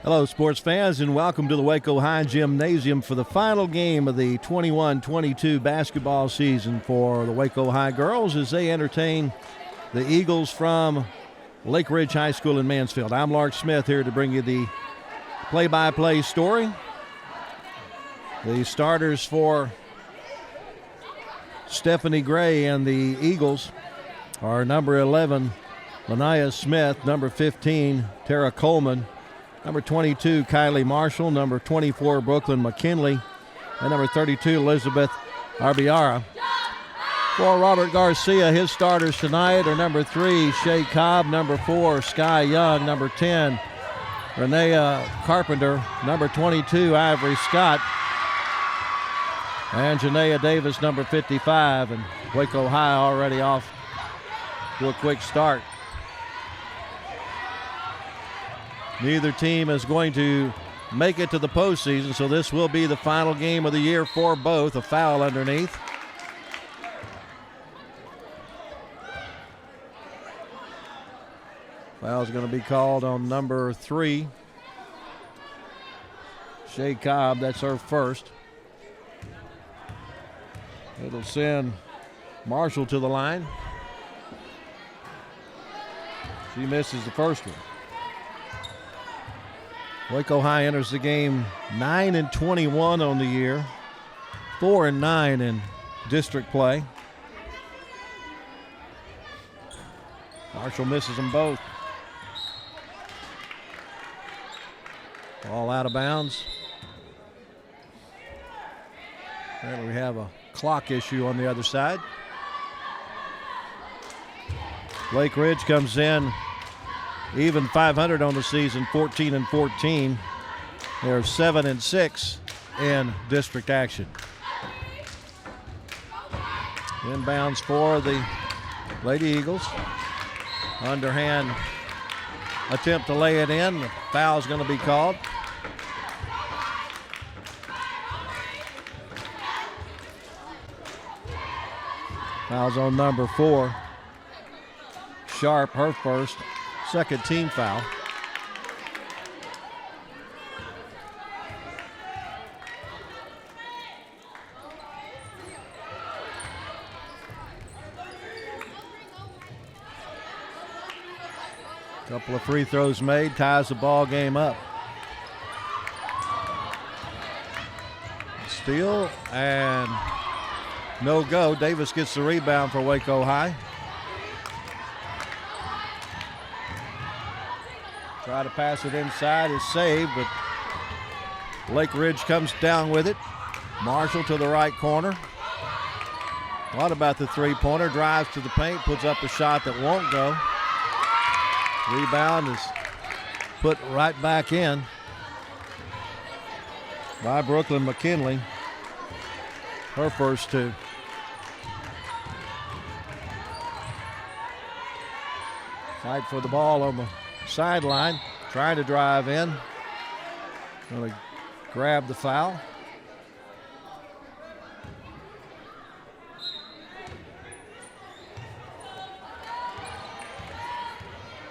Hello, sports fans, and welcome to the Waco High Gymnasium for the final game of the 21-22 basketball season for the Waco High girls as they entertain the Eagles from Lake Ridge High School in Mansfield. I'm Lark Smith here to bring you the play-by-play story. The starters for Stephanie Gray and the Eagles are number 11, Lanaya Smith, number 15, Tara Coleman, number 22, Kylie Marshall, number 24, Brooklyn McKinley, and number 32, Elizabeth Arbiara. For Robert Garcia, his starters tonight are number 3, Shay Cobb, number 4, Sky Young, number 10, Renea Carpenter, number 22, Ivory Scott, and Janaea Davis, number 55. And Waco High already off to a quick start. Neither team is going to make it to the postseason, so this will be the final game of the year for both. A foul underneath. Foul is going to be called on number 3, Shay Cobb. That's her first. It'll send Marshall to the line. She misses the first one. Waco High enters the game 9-21 on the year, 4-9 in district play. Marshall misses them both. All out of bounds. Apparently we have a clock issue on the other side. Lake Ridge comes in even 500 on the season, 14-14. They're 7-6 in district action. Inbounds for the Lady Eagles. Underhand attempt to lay it in. The foul's going to be called. Foul's on number 4. Sharp, her first. Second team foul. Couple of free throws made, ties the ball game up. Steal and no go. Davis gets the rebound for Waco High. Try to pass it inside, is saved, but Lake Ridge comes down with it. Marshall to the right corner. Thought about the three-pointer, drives to the paint, puts up a shot that won't go. Rebound is put right back in by Brooklyn McKinley. Her first two. Fight for the ball on the sideline, trying to drive in. Going to grab the foul.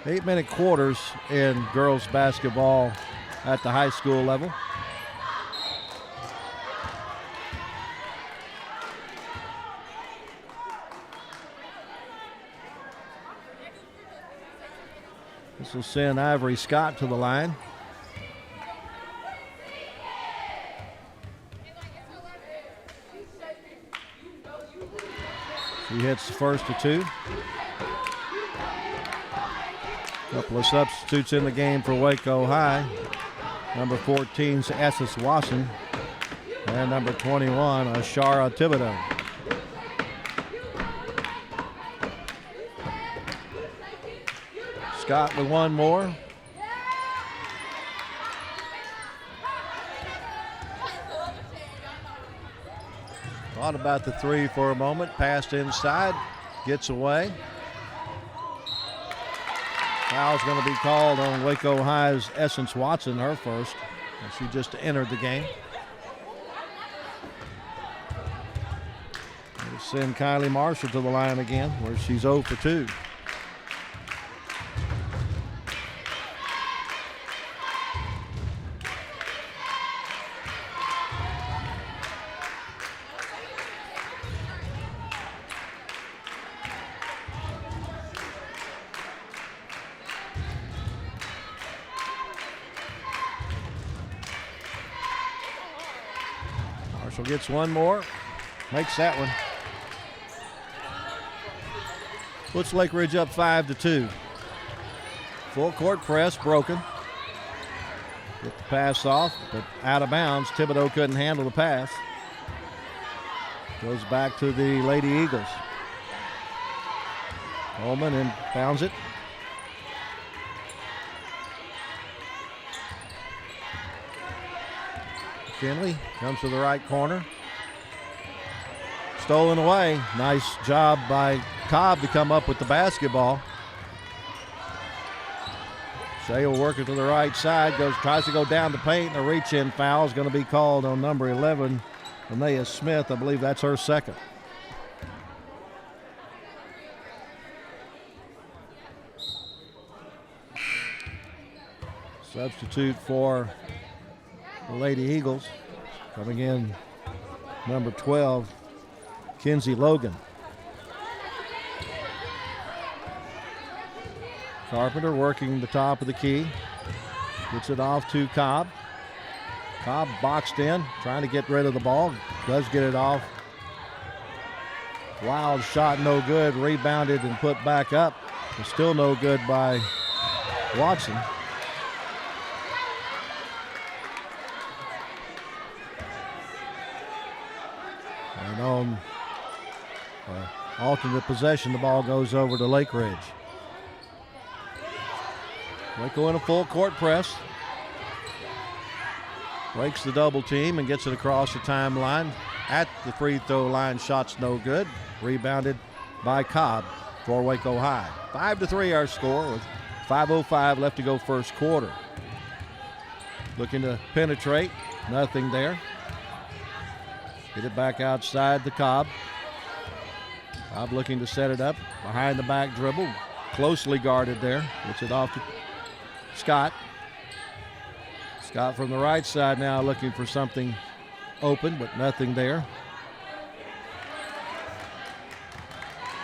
Eight-minute quarters in girls basketball at the high school level. This will send Ivory Scott to the line. She hits the first of two. Couple of substitutes in the game for Waco High. Number 14's Esses Wasson, and number 21, Ashara Thibodeau. Scott with one more. Thought about the three for a moment, passed inside, gets away. Foul's going to be called on Waco High's Essence Watson, her first. She just entered the game. We'll send Kylie Marshall to the line again, where she's 0 for 2. Marshall gets one more. Makes that one. Puts Lake Ridge up 5-2. Full court press broken. Get the pass off, but out of bounds. Thibodeau couldn't handle the pass. Goes back to the Lady Eagles. Coleman inbounds it. Kinley comes to the right corner. Stolen away. Nice job by Cobb to come up with the basketball. Shea will work it to the right side. Tries to go down the paint. And a reach-in foul is going to be called on number 11, Linnea Smith. I believe that's her second. Substitute for the Lady Eagles. Coming in, number 12, Kinsey Logan. Carpenter working the top of the key. Gets it off to Cobb. Cobb boxed in, trying to get rid of the ball. Does get it off. Wild shot, no good. Rebounded and put back up. It's still no good by Watson. And on alternate possession, the ball goes over to Lake Ridge. Waco in a full court press. Breaks the double team and gets it across the timeline. At the free throw line, shot's no good. Rebounded by Cobb for Waco High. 5-3 our score with 5:05 left to go first quarter. Looking to penetrate, nothing there. Get it back outside to Cobb. Cobb looking to set it up. Behind the back dribble. Closely guarded there. Gets it off to Scott. Scott from the right side now looking for something open, but nothing there.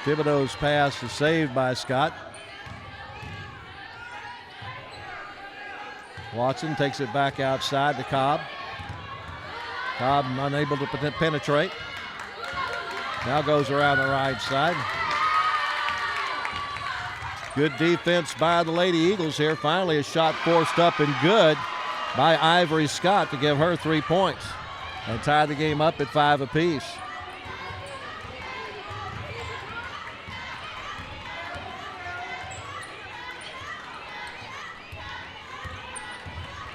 Thibodeau's pass is saved by Scott. Watson takes it back outside to Cobb. Cobb unable to penetrate. Now goes around the right side. Good defense by the Lady Eagles here. Finally a shot forced up and good by Ivory Scott to give her 3 points and tie the game up at 5 apiece.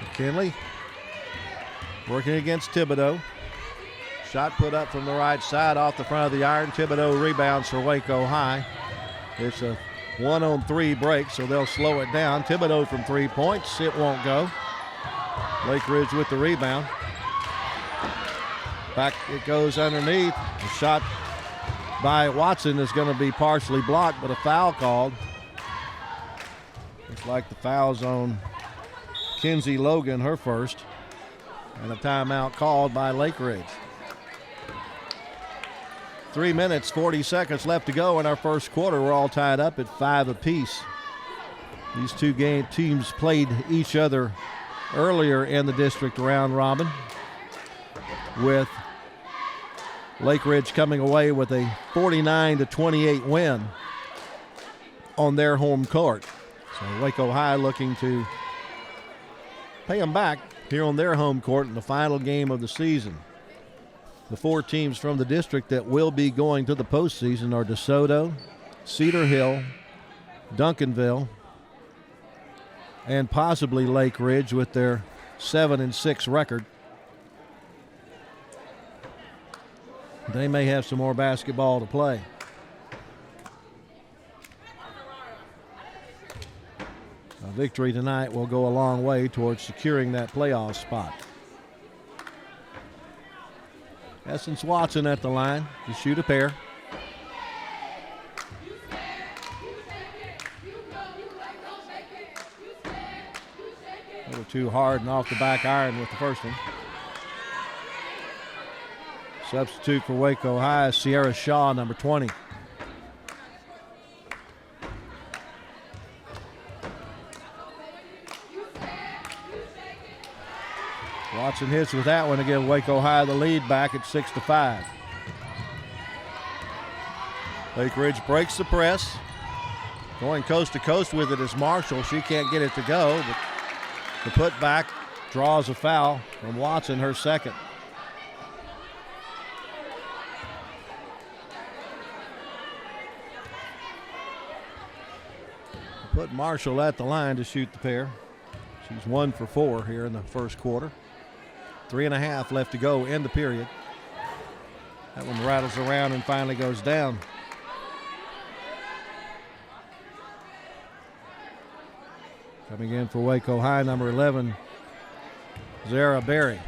McKinley working against Thibodeau. Shot put up from the right side off the front of the iron. Thibodeau rebounds for Waco High. It's a 1-on-3 break, so they'll slow it down. Thibodeau from 3 points. It won't go. Lake Ridge with the rebound. Back it goes underneath. The shot by Watson is going to be partially blocked, but a foul called. Looks like the foul's on Kinsey Logan, her first. And a timeout called by Lake Ridge. 3 minutes, 40 seconds left to go in our first quarter. We're all tied up at 5 apiece. These two teams played each other earlier in the district round robin, with Lake Ridge coming away with a 49-28 win on their home court. So Waco High looking to pay them back here on their home court in the final game of the season. The 4 teams from the district that will be going to the postseason are DeSoto, Cedar Hill, Duncanville, and possibly Lake Ridge with their 7-6 record. They may have some more basketball to play. A victory tonight will go a long way towards securing that playoff spot. Essence Watson at the line to shoot a pair. A little too hard and off the back iron with the first one. Substitute for Waco High, Sierra Shaw, number 20. Watson hits with that one to give Waco High the lead back at 6-5. Lake Ridge breaks the press. Going coast to coast with it is Marshall. She can't get it to go, but the putback draws a foul from Watson, her second. Put Marshall at the line to shoot the pair. She's 1 for 4 here in the first quarter. 3.5 left to go in the period. That one rattles around and finally goes down. Coming in for Waco High, number 11, Zara Berry.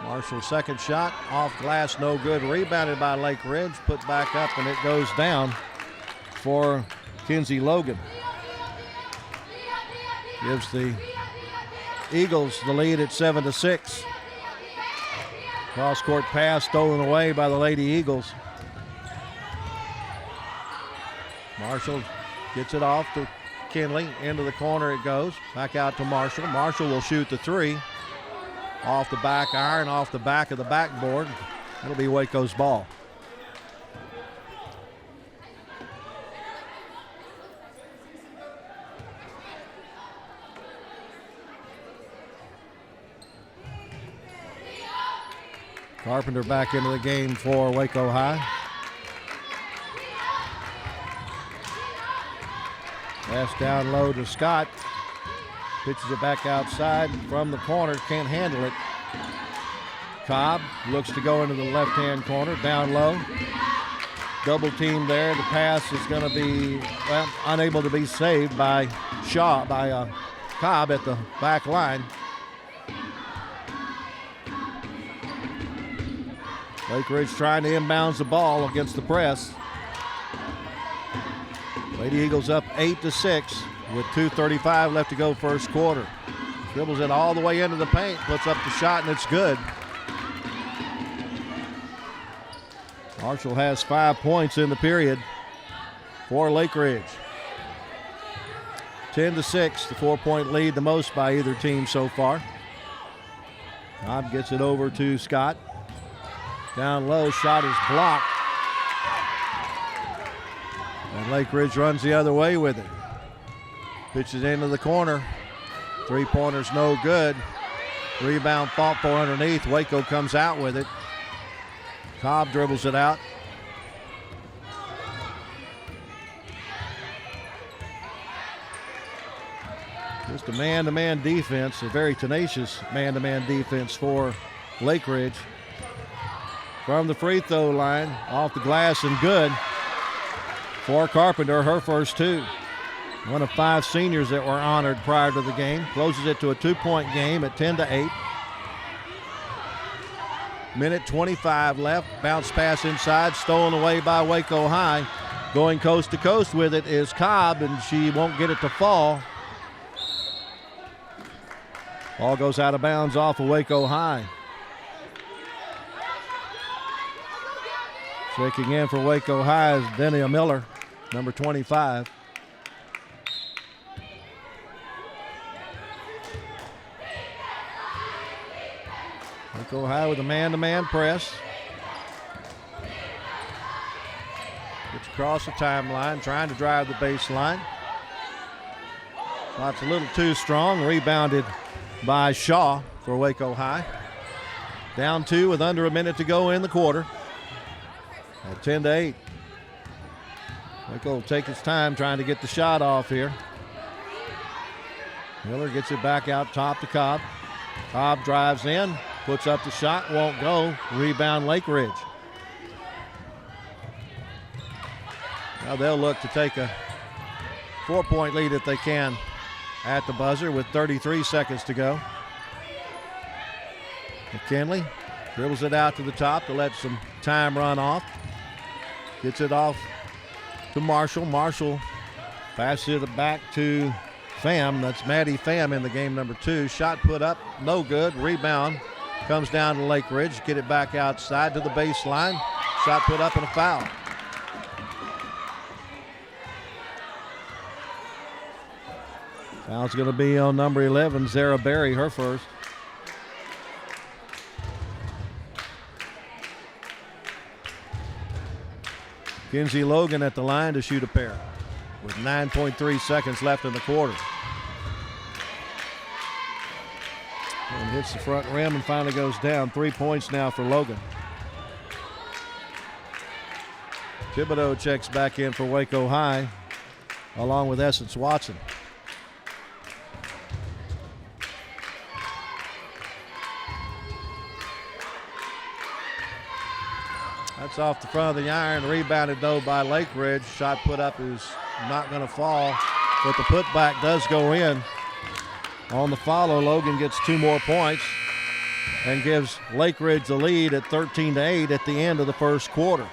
Marshall's second shot off glass, no good. Rebounded by Lake Ridge, put back up, and it goes down for Kinsey Logan. Gives the Eagles the lead at 7-6. Cross-court pass stolen away by the Lady Eagles. Marshall gets it off to Kinley. Into the corner it goes. Back out to Marshall. Marshall will shoot the three. Off the back iron, off the back of the backboard. That'll be Waco's ball. Carpenter back into the game for Waco High. Pass down low to Scott. Pitches it back outside from the corner. Can't handle it. Cobb looks to go into the left-hand corner. Down low. Double team there. The pass is going to be unable to be saved by Cobb at the back line. Lake Ridge trying to inbounds the ball against the press. Lady Eagles up 8-6 with 2:35 left to go first quarter. Dribbles it all the way into the paint, puts up the shot, and it's good. Marshall has 5 points in the period for Lake Ridge. 10-6, the 4-point lead, the most by either team so far. Cobb gets it over to Scott. Down low, shot is blocked. And Lake Ridge runs the other way with it. Pitches into the corner. Three-pointer's no good. Rebound fought for underneath. Waco comes out with it. Cobb dribbles it out. Just a man-to-man defense, a very tenacious man-to-man defense for Lake Ridge. From the free throw line, off the glass and good for Carpenter, her first two. One of 5 seniors that were honored prior to the game. Closes it to a 2-point game at 10-8. Minute 25 left. Bounce pass inside, stolen away by Waco High. Going coast to coast with it is Cobb, and she won't get it to fall. Ball goes out of bounds off of Waco High. Checking in for Waco High is Denia Miller, number 25. Waco High with a man-to-man press. Gets across the timeline, trying to drive the baseline. Shot's a little too strong. Rebounded by Shaw for Waco High. Down 2 with under a minute to go in the quarter. At 10-8. Waco will take its time trying to get the shot off here. Miller gets it back out top to Cobb. Cobb drives in, puts up the shot, won't go. Rebound Lake Ridge. Now they'll look to take a 4-point lead if they can at the buzzer with 33 seconds to go. McKinley dribbles it out to the top to let some time run off. Gets it off to Marshall. Marshall passes it back to Pham. That's Maddie Pham in the game, number 2. Shot put up, no good. Rebound comes down to Lake Ridge. Get it back outside to the baseline. Shot put up and a foul. Foul's going to be on number 11, Zara Berry, her first. Kinsey Logan at the line to shoot a pair with 9.3 seconds left in the quarter. And hits the front rim and finally goes down. 3 points now for Logan. Thibodeau checks back in for Waco High along with Essence Watson. That's off the front of the iron. Rebounded though by Lake Ridge. Shot put up is not going to fall, but the putback does go in. On the follow, Logan gets 2 more points and gives Lake Ridge the lead at 13-8 at the end of the first quarter.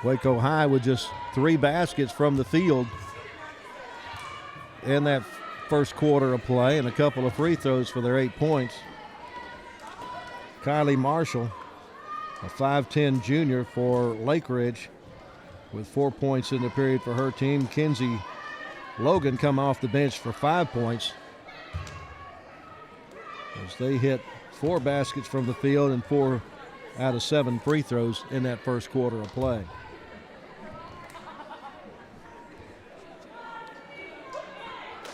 Waco High with just 3 baskets from the field in that first quarter of play and a couple of free throws for their 8 points. Kylie Marshall, a 5'10 junior for Lake Ridge, with 4 points in the period for her team. Kinsey Logan come off the bench for 5 points as they hit 4 baskets from the field and 4 out of 7 free throws in that first quarter of play.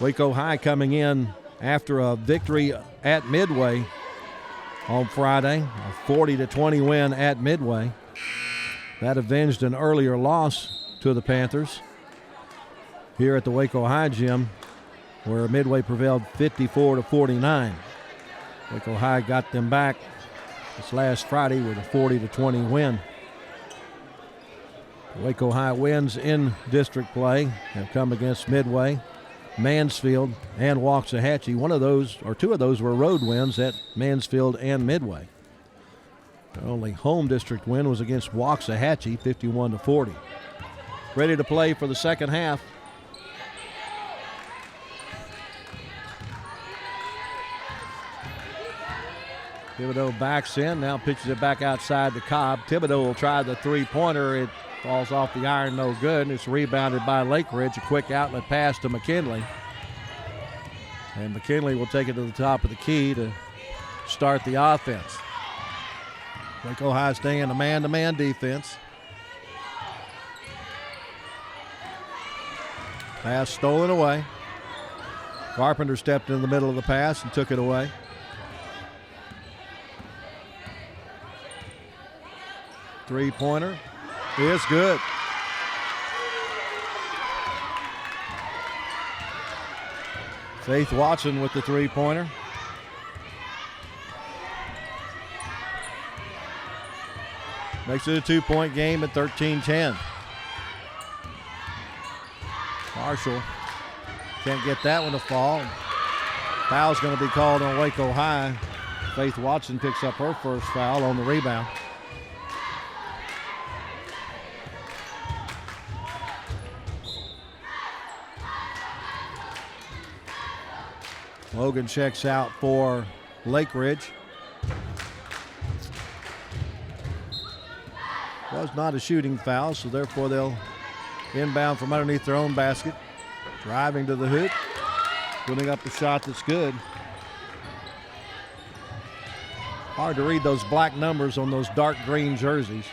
Waco High coming in after a victory at Midway on Friday, a 40-20 win at Midway. That avenged an earlier loss to the Panthers here at the Waco High gym, where Midway prevailed 54-49. Waco High got them back this last Friday with a 40-20 win. Waco High wins in district play have come against Midway, Mansfield, and Waxahachie. One of those, or 2 of those, were road wins at Mansfield and Midway. The only home district win was against Waxahachie, 51-40. Ready to play for the second half. Thibodeau backs in, now pitches it back outside to Cobb. Thibodeau will try the 3-pointer. It falls off the iron, no good. It's rebounded by Lake Ridge. A quick outlet pass to McKinley. And McKinley will take it to the top of the key to start the offense. Waco High staying in a man-to-man defense. Pass stolen away. Carpenter stepped in the middle of the pass and took it away. Three-pointer is good. Faith Watson with the three-pointer. Makes it a 2-point game at 13-10. Marshall can't get that one to fall. Foul's going to be called on Waco High. Faith Watson picks up her first foul on the rebound. Logan checks out for Lake Ridge. Was not a shooting foul, so therefore they'll inbound from underneath their own basket. Driving to the hoop, putting up a shot that's good. Hard to read those black numbers on those dark green jerseys.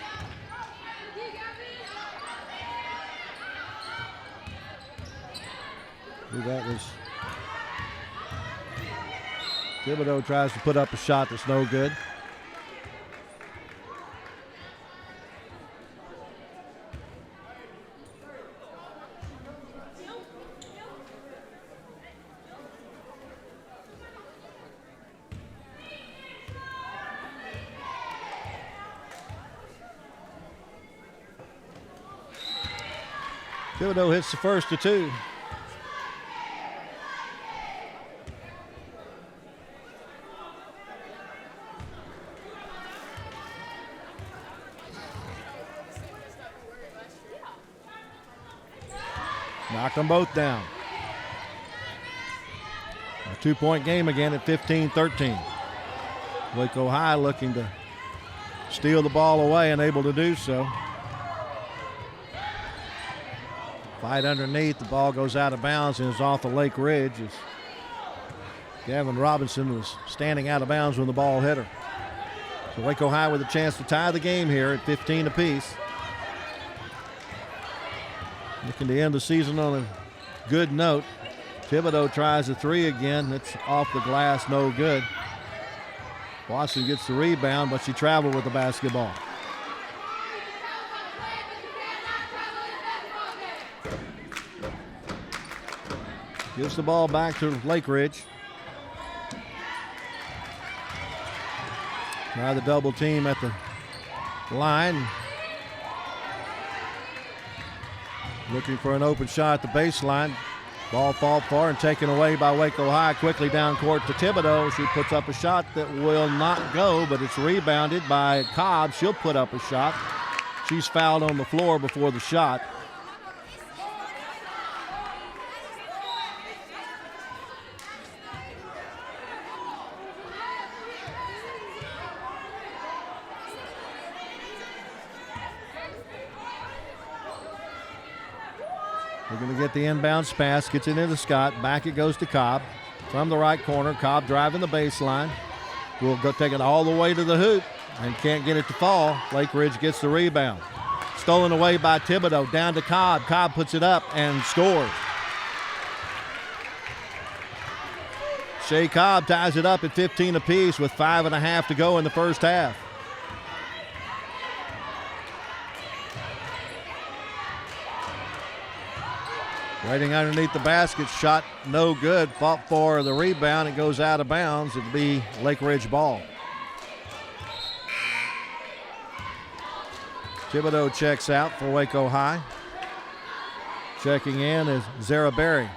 That was Thibodeau tries to put up a shot that's no good. Thibodeau hits the first of 2. Knocked them both down. A 2-point game again at 15-13. Waco High looking to steal the ball away and able to do so. Fight underneath, the ball goes out of bounds and is off of Lake Ridge as Gavin Robinson was standing out of bounds when the ball hit her. So Waco High with a chance to tie the game here at 15 apiece. Looking to end the season on a good note. Thibodeau tries a three again. It's off the glass, no good. Watson gets the rebound, but she traveled with the basketball. Gives the ball back to Lake Ridge. Now the double team at the line. Looking for an open shot at the baseline. Ball fall far and taken away by Waco High. Quickly down court to Thibodeau. She puts up a shot that will not go, but it's rebounded by Cobb. She'll put up a shot. She's fouled on the floor before the shot. We're going to get the inbounds pass, gets it into Scott. Back it goes to Cobb. From the right corner, Cobb driving the baseline. Will go take it all the way to the hoop and can't get it to fall. Lake Ridge gets the rebound. Stolen away by Thibodeau. Down to Cobb. Cobb puts it up and scores. Shea Cobb ties it up at 15 apiece with 5.5 to go in the first half. Waiting underneath the basket, shot no good. Fought for the rebound. It goes out of bounds. It'll be Lake Ridge ball. Thibodeau checks out for Waco High. Checking in is Zara Berry.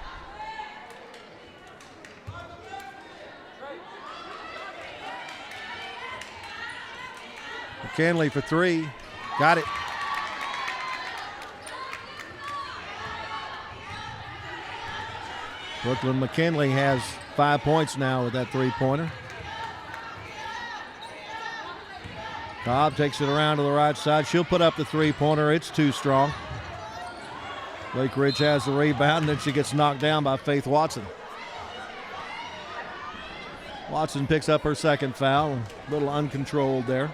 McKinley for three. Got it. Brooklyn McKinley has 5 points now with that three-pointer. Cobb takes it around to the right side. She'll put up the three-pointer. It's too strong. Lake Ridge has the rebound, and then she gets knocked down by Faith Watson. Watson picks up her second foul. A little uncontrolled there.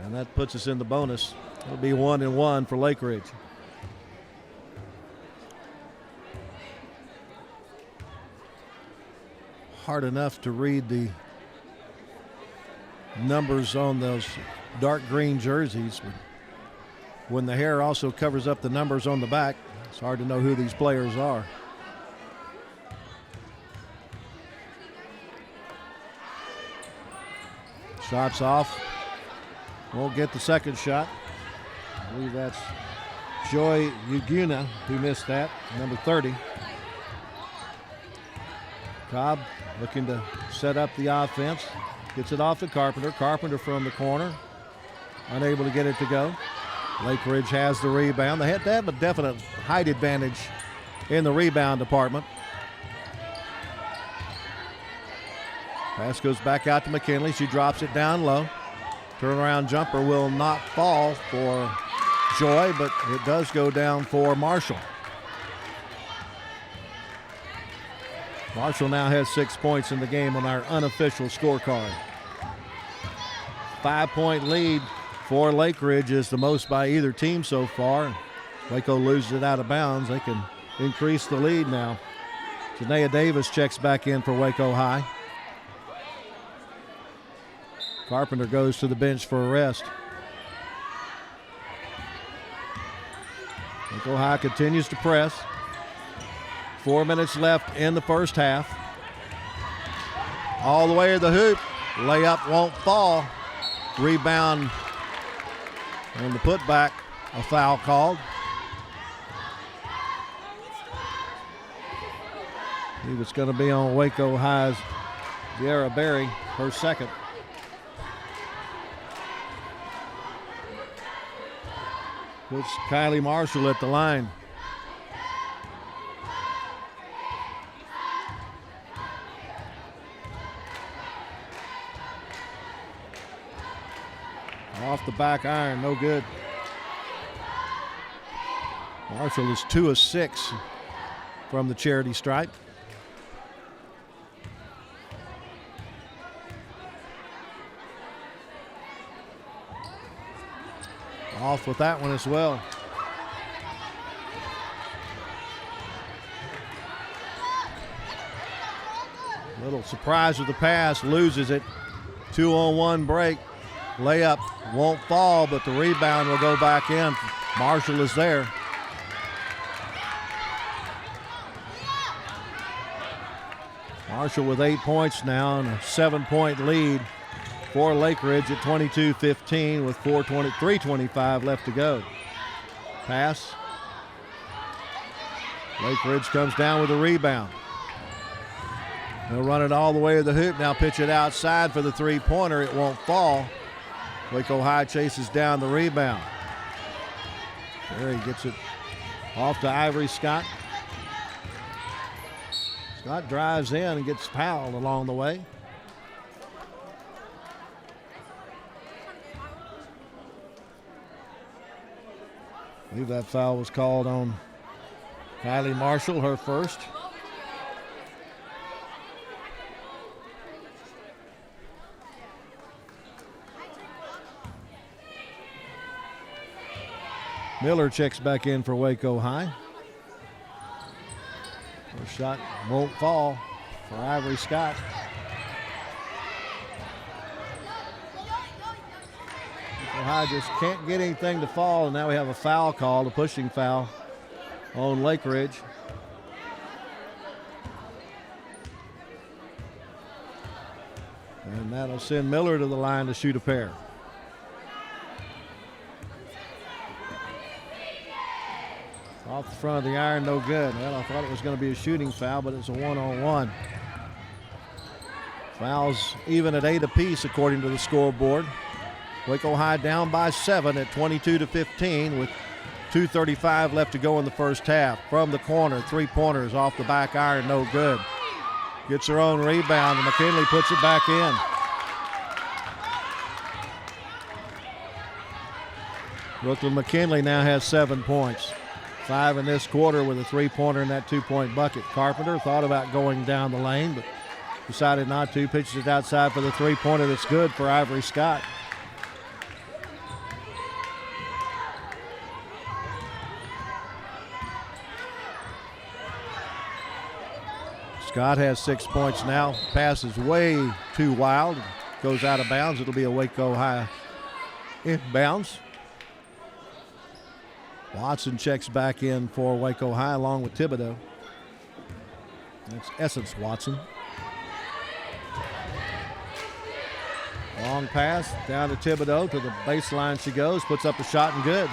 And that puts us in the bonus. It'll be 1-1 for Lake Ridge. Hard enough to read the numbers on those dark green jerseys. When the hair also covers up the numbers on the back, it's hard to know who these players are. Shots off. Won't get the second shot. I believe that's Joy Uguna who missed that, number 30. Cobb looking to set up the offense. Gets it off to Carpenter. Carpenter from the corner. Unable to get it to go. Lake Ridge has the rebound. They have a definite height advantage in the rebound department. Pass goes back out to McKinley. She drops it down low. Turnaround jumper will not fall for Joy, but it does go down for Marshall. Marshall now has 6 points in the game on our unofficial scorecard. 5-point lead for Lake Ridge is the most by either team so far. Waco loses it out of bounds. They can increase the lead now. Janaea Davis checks back in for Waco High. Carpenter goes to the bench for a rest. Waco High continues to press. 4 minutes left in the first half. All the way to the hoop. Layup won't fall. Rebound and the putback, a foul called. I believe it's going to be on Waco High's Zara Berry, her second. Puts Kylie Marshall at the line. Off the back iron, no good. Marshall is 2 of 6 from the charity stripe. Off with that one as well. Little surprise with the pass, loses it. 2-on-1 break. Layup won't fall, but the rebound will go back in. Marshall is there. Marshall with 8 points now and a 7-point lead for Lake Ridge at 22-15 with 3:25 left to go. Pass. Lake Ridge comes down with a rebound. They'll run it all the way to the hoop. Now pitch it outside for the three-pointer. It won't fall. Waco High chases down the rebound. There he gets it off to Ivory Scott. Scott drives in and gets fouled along the way. I believe that foul was called on Kylie Marshall, her first. Miller checks back in for Waco High. First shot won't fall for Ivory Scott. Waco High just can't get anything to fall, and now we have a foul call, a pushing foul on Lake Ridge. And that'll send Miller to the line to shoot a pair. Off the front of the iron, no good. Well, I thought it was going to be a shooting foul, but it's a one-on-one. Fouls even at 8 apiece, according to the scoreboard. Waco High down by 7 at 22-15 with 2:35 left to go in the first half. From the corner, three-pointers off the back iron, no good. Gets her own rebound, and McKinley puts it back in. Brooklyn McKinley now has 7 points. 5 in this quarter with a three-pointer in that two-point bucket. Carpenter thought about going down the lane, but decided not to. Pitches it outside for the three-pointer that's good for Ivory Scott. Scott has 6 points now. Pass is way too wild. Goes out of bounds. It'll be a Waco High inbounds. Watson checks back in for Waco High along with Thibodeau. That's Essence Watson. Long pass down to Thibodeau. To the baseline she goes. Puts up a shot and good.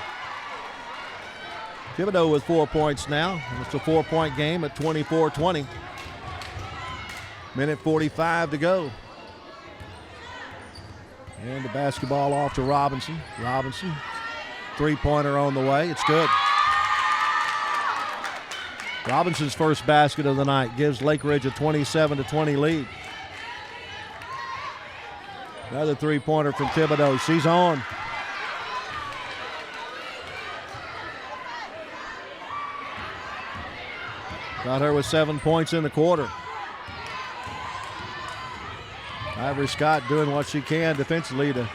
Thibodeau with 4 points now. And it's a 4-point game at 24-20. Minute 45 to go. And the basketball off to Robinson. Robinson. Three-pointer on the way. It's good. Robinson's first basket of the night gives Lake Ridge a 27-20 lead. Another three-pointer from Thibodeau. She's on. Got her with 7 points in the quarter. Ivory Scott doing what she can defensively to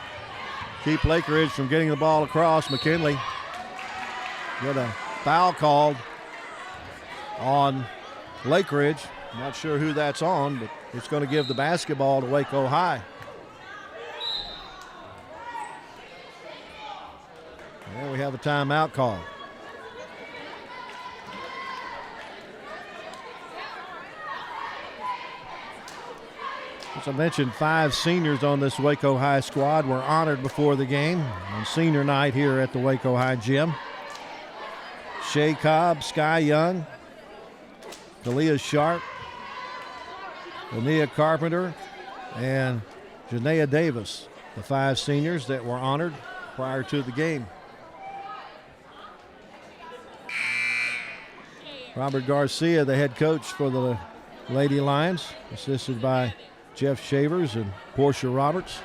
keep Lake Ridge from getting the ball across. McKinley got a foul called on Lake Ridge. Not sure who that's on, but it's going to give the basketball to Waco High. And we have a timeout call. As I mentioned, 5 seniors on this Waco High squad were honored before the game on senior night here at the Waco High gym. Shay Cobb, Sky Young, Dalia Sharp, Ania Carpenter, and Janaea Davis, the 5 seniors that were honored prior to the game. Robert Garcia, the head coach for the Lady Lions, assisted by Jeff Shavers and Portia Roberts.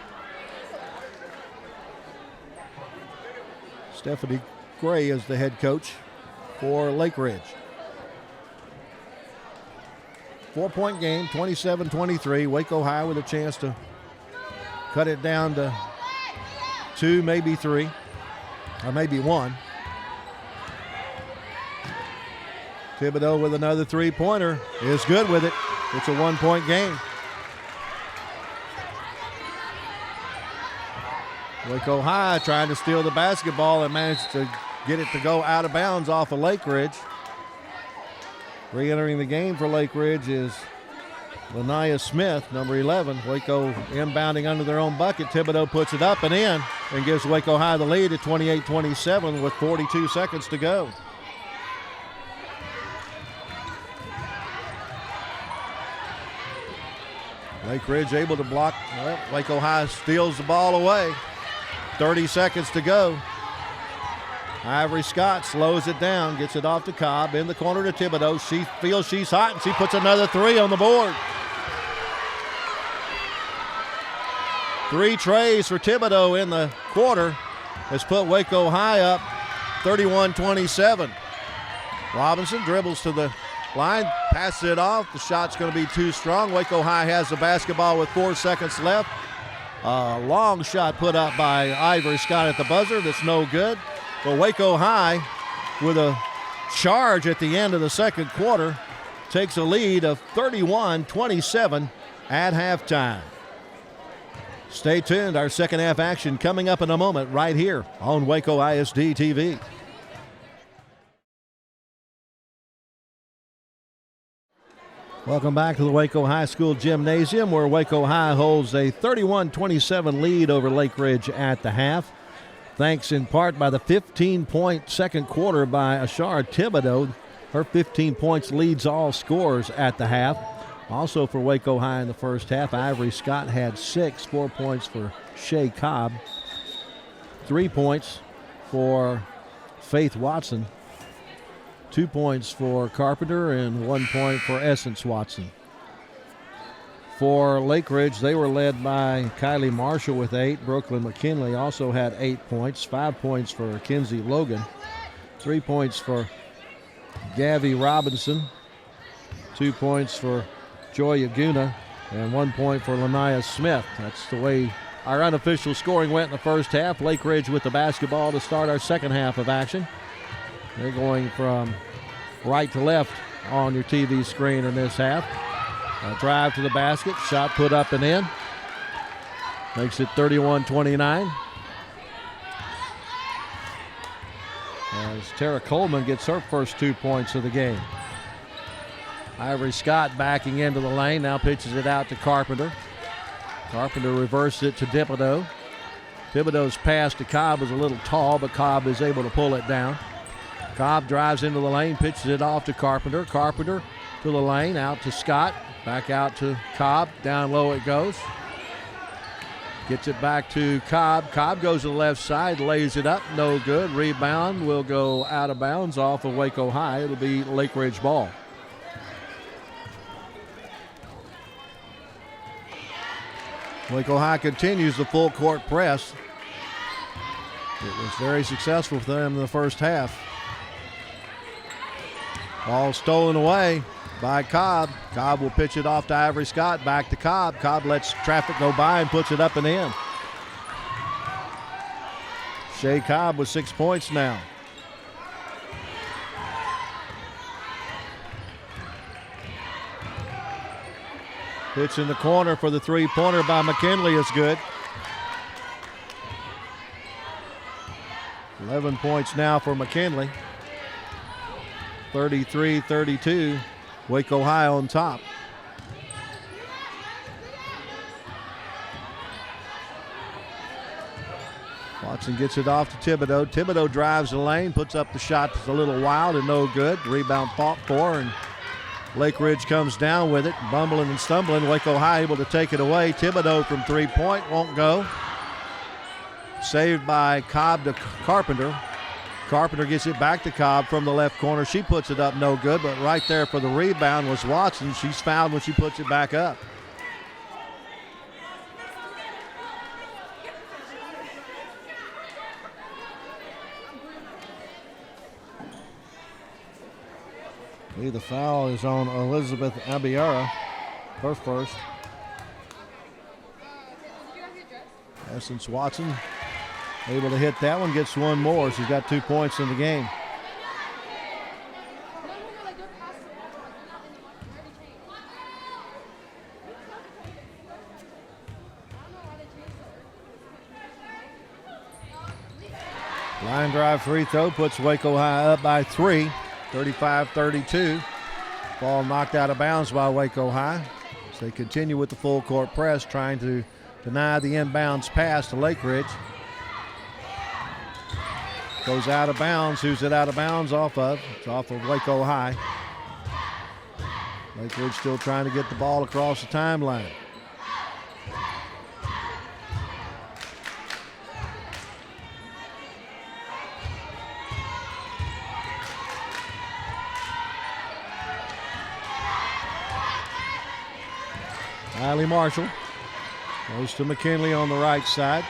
Stephanie Gray is the head coach for Lake Ridge. 4-point game, 27-23. Waco High with a chance to cut it down to 2, maybe 3, or maybe 1. Thibodeau with another three-pointer is good with it. It's a 1-point game. Waco High trying to steal the basketball and managed to get it to go out of bounds off of Lake Ridge. Re-entering the game for Lake Ridge is Lanaya Smith, number 11. Waco inbounding under their own bucket. Thibodeau puts it up and in and gives Waco High the lead at 28-27 with 42 seconds to go. Lake Ridge able to block. Well, Waco High steals the ball away. 30 seconds to go. Ivory Scott slows it down, gets it off to Cobb, in the corner to Thibodeau. She feels she's hot, and she puts another 3 on the board. 3 trays for Thibodeau in the quarter has put Waco High up 31-27. Robinson dribbles to the line, passes it off. The shot's going to be too strong. Waco High has the basketball with 4 seconds left. A long shot put up by Ivory Scott at the buzzer. That's no good. But Waco High, with a charge at the end of the second quarter, takes a lead of 31-27 at halftime. Stay tuned. Our second half action coming up in a moment right here on Waco ISD TV. Welcome back to the Waco High School Gymnasium, where Waco High holds a 31-27 lead over Lake Ridge at the half. Thanks in part by the 15-point second quarter by Ashar Thibodeau. Her 15 points leads all scorers at the half. Also for Waco High in the first half, Ivory Scott had 6, 4 points for Shea Cobb, 3 points for Faith Watson, 2 points for Carpenter, and 1 point for Essence Watson. For Lake Ridge, they were led by Kylie Marshall with 8. Brooklyn McKinley also had 8 points, 5 points for Kinsey Logan, 3 points for Gavi Robinson, 2 points for Joy Aguna, and 1 point for Lanaya Smith. That's the way our unofficial scoring went in the first half. Lake Ridge with the basketball to start our second half of action. They're going from right to left on your TV screen in this half. A drive to the basket, shot put up and in. Makes it 31-29. As Tara Coleman gets her first 2 points of the game. Ivory Scott backing into the lane, now pitches it out to Carpenter. Carpenter reversed it to Thibodeau. Thibodeau's pass to Cobb was a little tall, but Cobb is able to pull it down. Cobb drives into the lane, pitches it off to Carpenter. Carpenter to the lane, out to Scott, back out to Cobb. Down low it goes. Gets it back to Cobb. Cobb goes to the left side, lays it up, no good. Rebound will go out of bounds off of Waco High. It'll be Lake Ridge ball. Waco High continues the full court press. It was very successful for them in the first half. Ball stolen away by Cobb. Cobb will pitch it off to Ivory Scott, back to Cobb. Cobb lets traffic go by and puts it up and in. Shea Cobb with 6 points now. Pitch in the corner for the three-pointer by McKinley is good. 11 points now for McKinley. 33-32. Waco High on top. Watson gets it off to Thibodeau. Thibodeau drives the lane, puts up the shot that's a little wild and no good. Rebound fought for, and Lake Ridge comes down with it, bumbling and stumbling. Waco High able to take it away. Thibodeau from three-point won't go. Saved by Cobb to Carpenter. Carpenter gets it back to Cobb from the left corner. She puts it up, no good, but right there for the rebound was Watson. She's fouled when she puts it back up. The foul is on Elizabeth Abiara, her first. Essence Watson able to hit that one, gets one more. She's got 2 points in the game. Line drive free throw puts Waco High up by 3, 35-32. Ball knocked out of bounds by Waco High. So they continue with the full court press, trying to deny the inbounds pass to Lake Ridge. Goes out of bounds. Who's it out of bounds off of? It's off of Waco High. Lake Ridge still trying to get the ball across the timeline. Kylie Marshall goes to McKinley on the right side.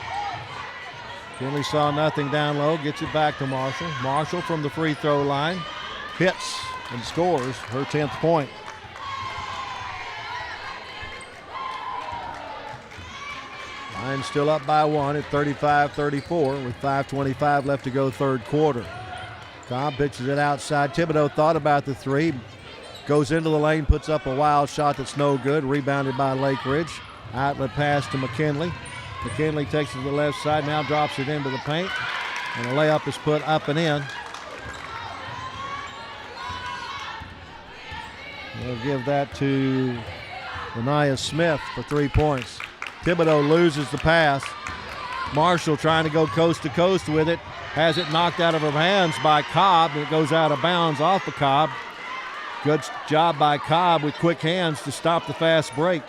McKinley saw nothing down low, gets it back to Marshall. Marshall from the free throw line hits and scores her 10th point. Line still up by 1 at 35-34 with 5:25 left to go third quarter. Cobb pitches it outside. Thibodeau thought about the three. Goes into the lane, puts up a wild shot that's no good. Rebounded by Lake Ridge. Outlet pass to McKinley. McKinley takes it to the left side, now drops it into the paint. And the layup is put up and in. They'll give that to Lanaya Smith for 3 points. Thibodeau loses the pass. Marshall trying to go coast to coast with it. Has it knocked out of her hands by Cobb, and it goes out of bounds off of Cobb. Good job by Cobb with quick hands to stop the fast break.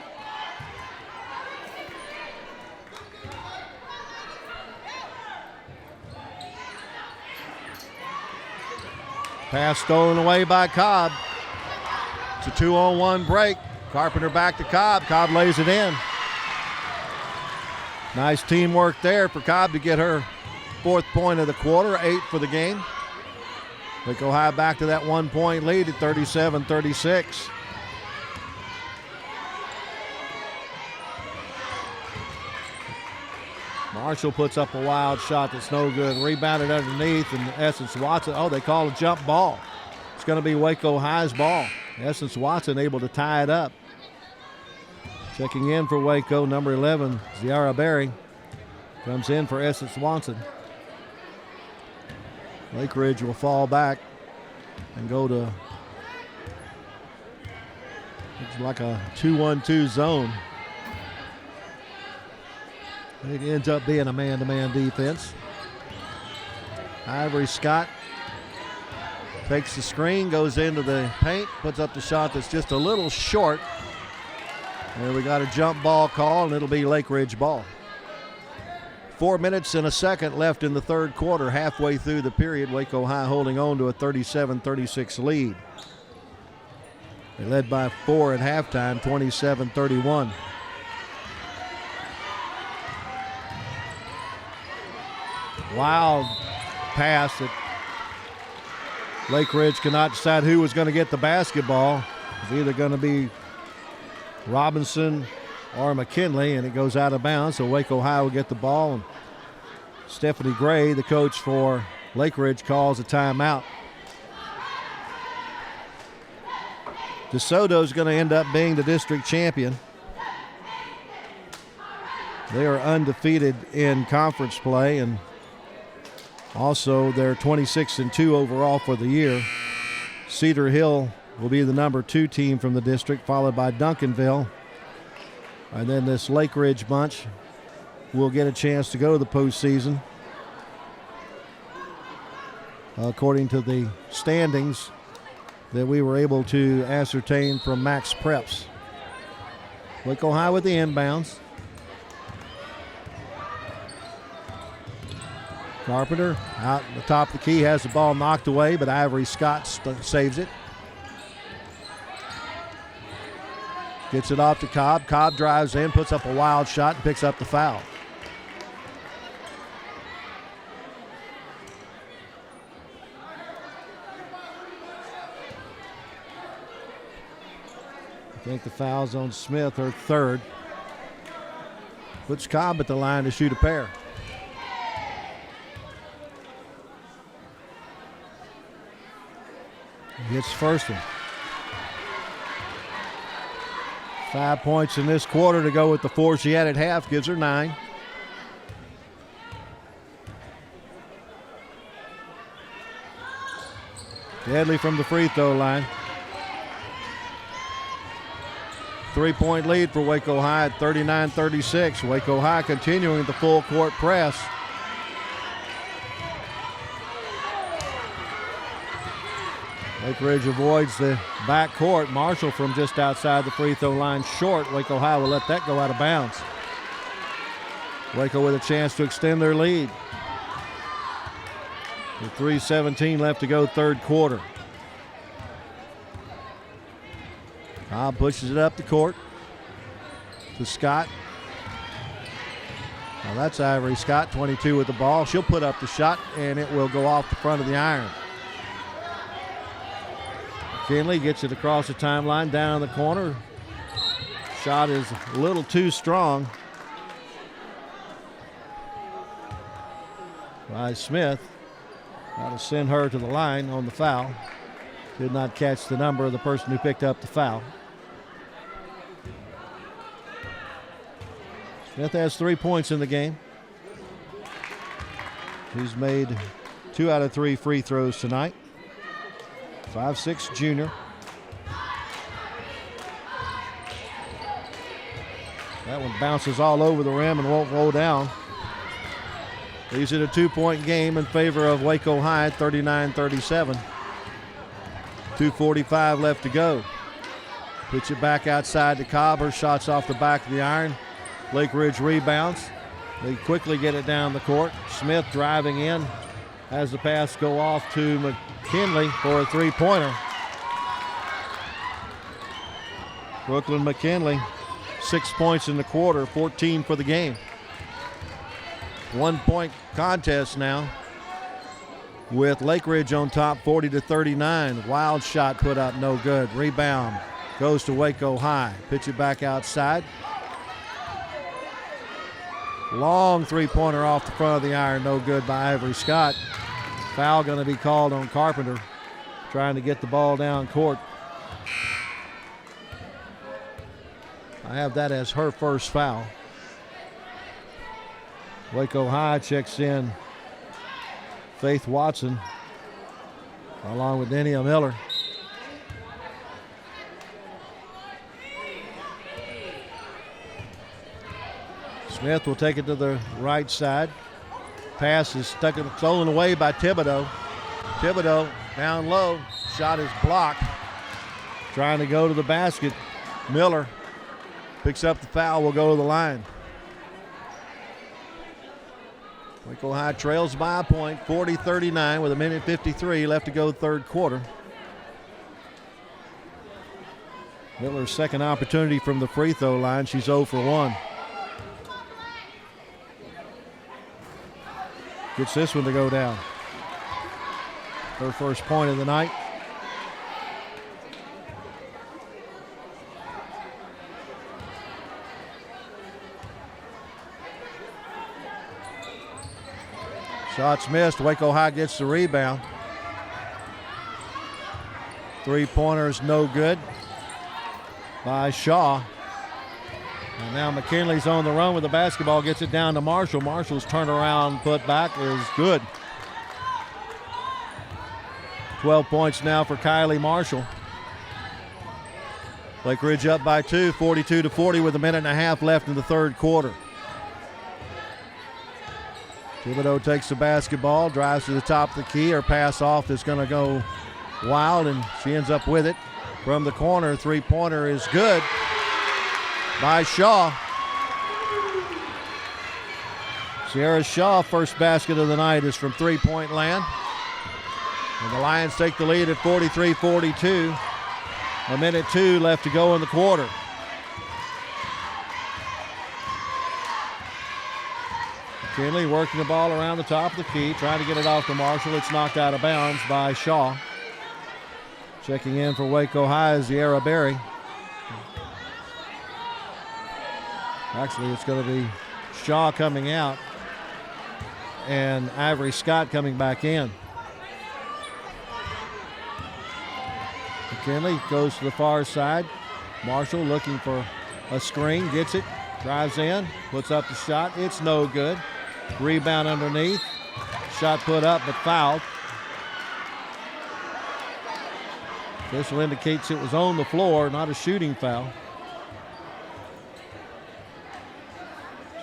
Pass stolen away by Cobb. It's a 2-on-1 break. Carpenter back to Cobb. Cobb lays it in. Nice teamwork there for Cobb to get her 4th point of the quarter, 8 for the game. Waco High back to that 1 point lead at 37-36. Marshall puts up a wild shot that's no good. Rebounded underneath, and Essence Watson, they call a jump ball. It's going to be Waco High's ball. Essence Watson able to tie it up. Checking in for Waco, number 11, Ziara Berry. Comes in for Essence Watson. Lake Ridge will fall back and go to, it's like a 2-1-2 zone. It ends up being a man-to-man defense. Ivory Scott takes the screen, goes into the paint, puts up the shot that's just a little short. And we got a jump ball call, and it'll be Lake Ridge ball. 4 minutes and a second left in the third quarter, halfway through the period. Waco High holding on to a 37-36 lead. They led by 4 at halftime, 27-31. Wild pass that Lake Ridge cannot decide who was going to get the basketball. It's either going to be Robinson or McKinley, and it goes out of bounds, so Waco High will get the ball. And Stephanie Gray, the coach for Lake Ridge, calls a timeout. DeSoto is going to end up being the district champion. They are undefeated in conference play, and also they're 26-2 overall for the year. Cedar Hill will be the number 2 team from the district, followed by Duncanville. And then this Lake Ridge bunch will get a chance to go to the postseason. According to the standings that we were able to ascertain from Max Preps. Waco High with the inbounds. Carpenter out the top of the key, has the ball knocked away, but Ivory Scott saves it. Gets it off to Cobb. Cobb drives in, puts up a wild shot, and picks up the foul. think the foul's on Smith, her third. Puts Cobb at the line to shoot a pair. He hits first one. 5 points in this quarter to go with the 4 she had at half, gives her 9. Deadly from the free throw line. 3-point lead for Waco High at 39-36. Waco High continuing the full court press. Lake Ridge avoids the back court. Marshall from just outside the free throw line short. Waco High will let that go out of bounds. Waco with a chance to extend their lead. With 3:17 left to go, third quarter. Cobb pushes it up the court to Scott. Now that's Ivory Scott, 22 with the ball. She'll put up the shot, and it will go off the front of the iron. McKinley gets it across the timeline, down the corner. Shot is a little too strong by Smith. Got to send her to the line on the foul. Did not catch the number of the person who picked up the foul. Smith has 3 points in the game. He's made 2 out of 3 free throws tonight. 5'6" junior. That one bounces all over the rim and won't roll down. Leaves it a 2-point game in favor of Waco High, 39-37. 2:45 left to go. Puts it back outside to Cobb. Her shot's off the back of the iron. Lake Ridge rebounds. They quickly get it down the court. Smith driving in. Has the pass go off to McKinley for a three-pointer. Brooklyn McKinley, 6 points in the quarter, 14 for the game. 1 point contest now with Lake Ridge on top, 40-39. Wild shot put up, no good. Rebound goes to Waco High. Pitch it back outside. Long three-pointer off the front of the iron, no good by Ivory Scott. Foul going to be called on Carpenter, trying to get the ball down court. I have that as her first foul. Waco High checks in Faith Watson along with Denia Miller. Smith will take it to the right side. Pass is stolen away by Thibodeau. Thibodeau down low. Shot is blocked. Trying to go to the basket. Miller picks up the foul. Will go to the line. Waco High trails by a point, 40-39 with 1:53 left to go, third quarter. Miller's second opportunity from the free throw line. She's 0 for 1. Gets this one to go down. Her first point of the night. Shots missed. Waco High gets the rebound. Three-pointers no good by Shaw. And now McKinley's on the run with the basketball, gets it down to Marshall. Marshall's turnaround put back is good. 12 points now for Kylie Marshall. Lake Ridge up by 2, 42-40 with 1.5 minutes left in the third quarter. Thibodeau takes the basketball, drives to the top of the key. Her pass off is going to go wild, and she ends up with it. From the corner, three-pointer is good by Shaw. Sierra Shaw, first basket of the night is from three-point land. And the Lions take the lead at 43-42. 1:02 minutes left to go in the quarter. McKinley working the ball around the top of the key, trying to get it off to Marshall. It's knocked out of bounds by Shaw. Checking in for Waco High is Sierra Berry. Actually, it's going to be Shaw coming out and Ivory Scott coming back in. McKinley goes to the far side. Marshall looking for a screen, gets it, drives in, puts up the shot. It's no good. Rebound underneath. Shot put up but fouled. Official indicates it was on the floor, not a shooting foul.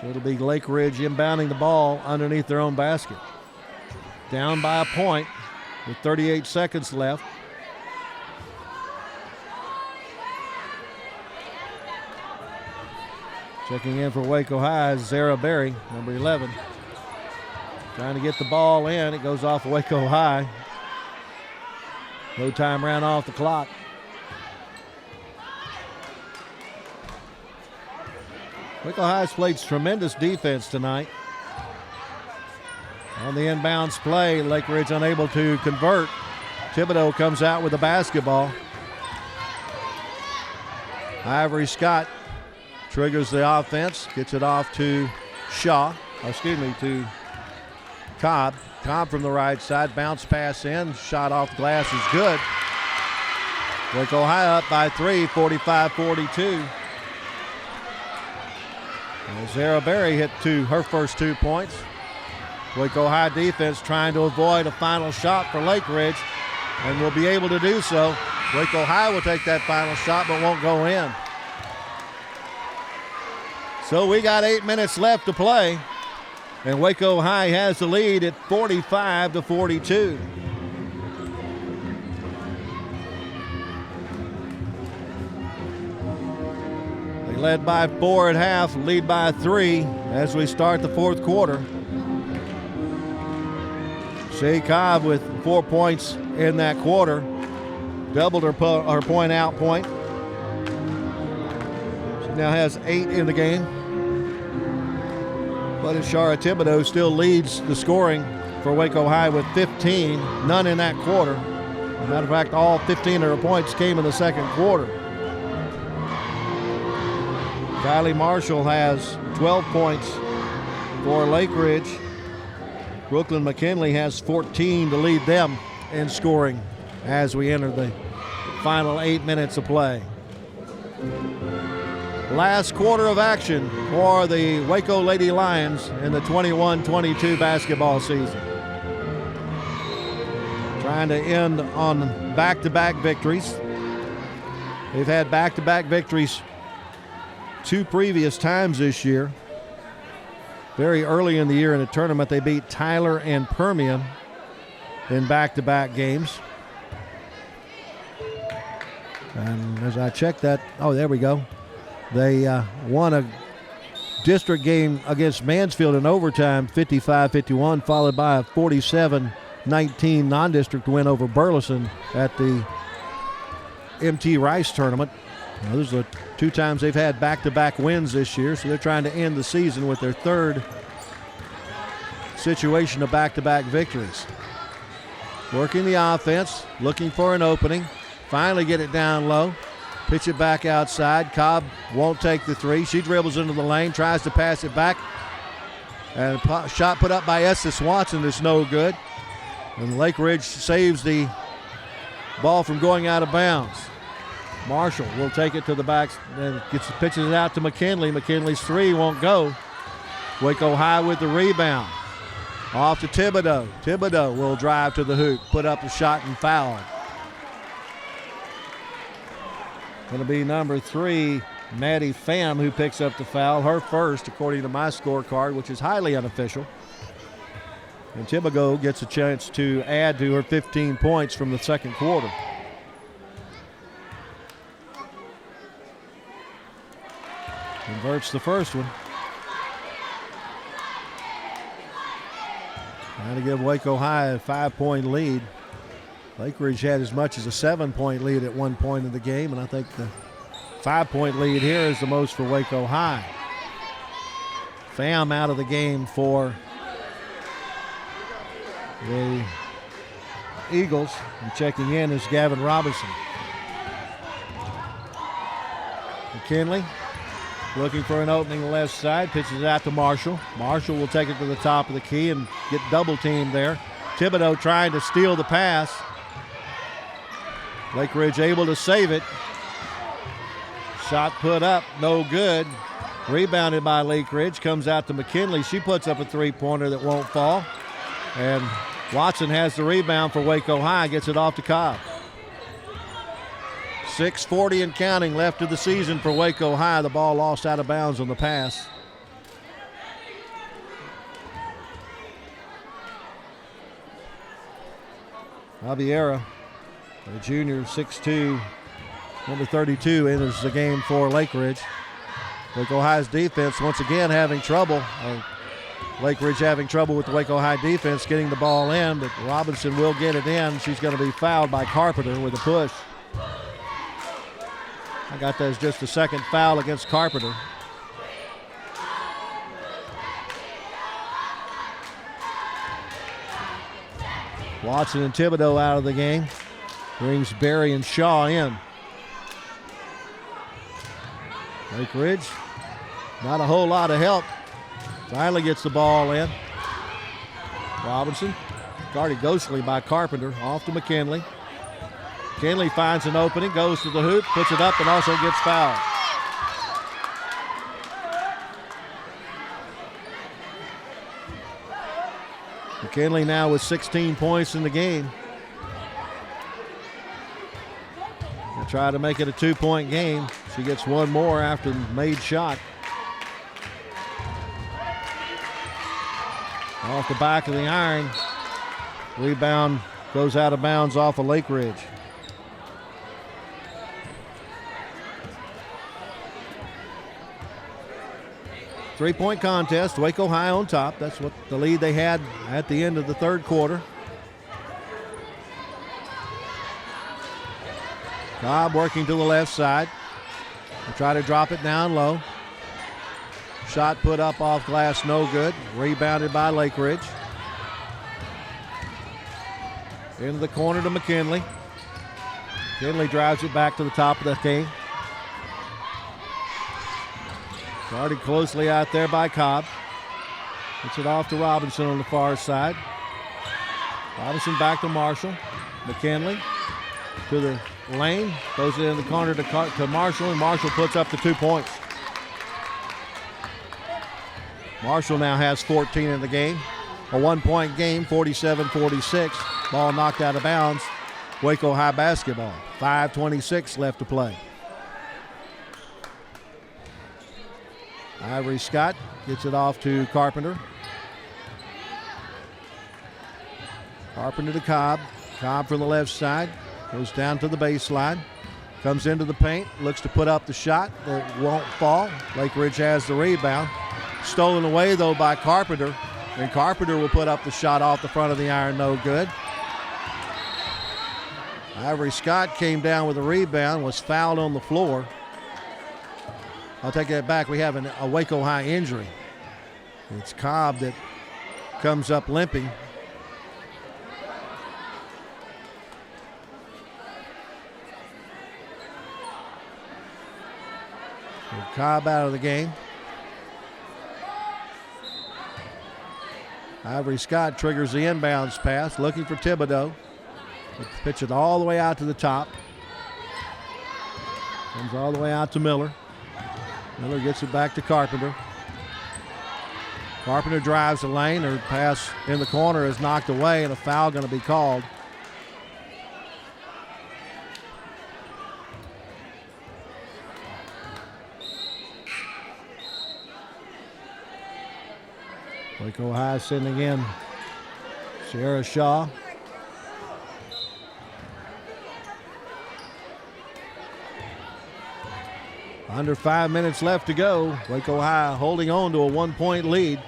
So it'll be Lake Ridge inbounding the ball underneath their own basket. Down by a point with 38 seconds left. Checking in for Waco High is Zara Berry, number 11. Trying to get the ball in. It goes off Waco High. No time ran off the clock. Waco High's played tremendous defense tonight. On the inbounds play, Lake Ridge unable to convert. Thibodeau comes out with the basketball. Ivory Scott triggers the offense, gets it off to to Cobb. Cobb from the right side, bounce pass in, shot off the glass is good. Waco High up by 3, 45-42. Zara Berry hit her first 2 points. Waco High defense trying to avoid a final shot for Lake Ridge, and will be able to do so. Waco High will take that final shot but won't go in. So we got 8 minutes left to play, and Waco High has the lead at 45-42. They led by 4 at half, lead by 3 as we start the fourth quarter. Shea Cobb with 4 points in that quarter, doubled her point out point. She now has 8 in the game. But Shara Thibodeau still leads the scoring for Waco High with 15, none in that quarter. As a matter of fact, all 15 of her points came in the second quarter. Kylie Marshall has 12 points for Lake Ridge. Brooklyn McKinley has 14 to lead them in scoring as we enter the final 8 minutes of play. Last quarter of action for the Waco Lady Lions in the 21-22 basketball season. Trying to end on back-to-back victories. They've had back-to-back victories 2 previous times this year. Very early in the year in the tournament, they beat Tyler and Permian in back-to-back games. And as I check that, there we go. They won a district game against Mansfield in overtime, 55-51, followed by a 47-19 non-district win over Burleson at the MT Rice tournament. Now, those are 2 times they've had back-to-back wins this year, so they're trying to end the season with their 3rd situation of back-to-back victories. Working the offense, looking for an opening, finally get it down low. Pitch it back outside. Cobb won't take the 3. She dribbles into the lane, tries to pass it back. And a shot put up by Essa Swanson is no good. And Lake Ridge saves the ball from going out of bounds. Marshall will take it to the back and pitches it out to McKinley. McKinley's 3 won't go. Waco High with the rebound. Off to Thibodeau. Thibodeau will drive to the hoop, put up the shot and foul. Going to be number 3, Maddie Pham, who picks up the foul, her first, according to my scorecard, which is highly unofficial. And Thibodeau gets a chance to add to her 15 points from the second quarter. Converts the first one. Trying to give Waco High a 5-point lead. Lake Ridge had as much as a 7-point lead at one point in the game, and I think the 5-point lead here is the most for Waco High. Pham out of the game for the Eagles, and checking in is Gavin Robinson. McKinley looking for an opening left side, pitches it out to Marshall. Marshall will take it to the top of the key and get double teamed there. Thibodeau trying to steal the pass. Lake Ridge able to save it. Shot put up, no good. Rebounded by Lake Ridge, comes out to McKinley. She puts up a three-pointer that won't fall. And Watson has the rebound for Waco High, gets it off to Cobb. 6:40 and counting left of the season for Waco High. The ball lost out of bounds on the pass. Javiera, the junior, 6'2", number 32, enters the game for Lake Ridge. Waco High's defense once again having trouble. Lake Ridge having trouble with the Waco High defense getting the ball in, but Robinson will get it in. She's going to be fouled by Carpenter with a push. I got that as just the second foul against Carpenter. Watson and Thibodeau out of the game. Brings Berry and Shaw in. Lake Ridge, not a whole lot of help. Finally gets the ball in. Robinson, guarded ghostly by Carpenter, off to McKinley. McKinley finds an opening, goes to the hoop, puts it up, and also gets fouled. McKinley now with 16 points in the game. They'll try to make it a 2-point game. She gets one more after the made shot. Off the back of the iron. Rebound goes out of bounds off of Lake Ridge. Three-point contest, Waco High on top. That's what the lead they had at the end of the third quarter. Cobb working to the left side. They try to drop it down low. Shot put up off glass, no good. Rebounded by Lake Ridge. Into the corner to McKinley. McKinley drives it back to the top of the key. Guarded closely out there by Cobb. Puts it off to Robinson on the far side. Robinson back to Marshall. McKinley to the lane. Goes in the corner to Marshall, and Marshall puts up the 2 points. Marshall now has 14 in the game. A 1-point game, 47-46. Ball knocked out of bounds. Waco High basketball. 5:26 left to play. Ivory Scott gets it off to Carpenter. Carpenter to Cobb. Cobb from the left side. Goes down to the baseline. Comes into the paint. Looks to put up the shot. It won't fall. Lake Ridge has the rebound. Stolen away, though, by Carpenter. And Carpenter will put up the shot off the front of the iron. No good. Ivory Scott came down with a rebound. Was fouled on the floor. I'll take that back. We have a Waco High injury. It's Cobb that comes up limping. So Cobb out of the game. Ivory Scott triggers the inbounds pass, looking for Thibodeau. Pitch it all the way out to the top. Comes all the way out to Miller. Miller gets it back to Carpenter. Carpenter drives the lane. Her pass in the corner is knocked away, and a foul going to be called. Waco High sending in Sierra Shaw. Under 5 minutes left to go. Waco High holding on to a 1-point lead.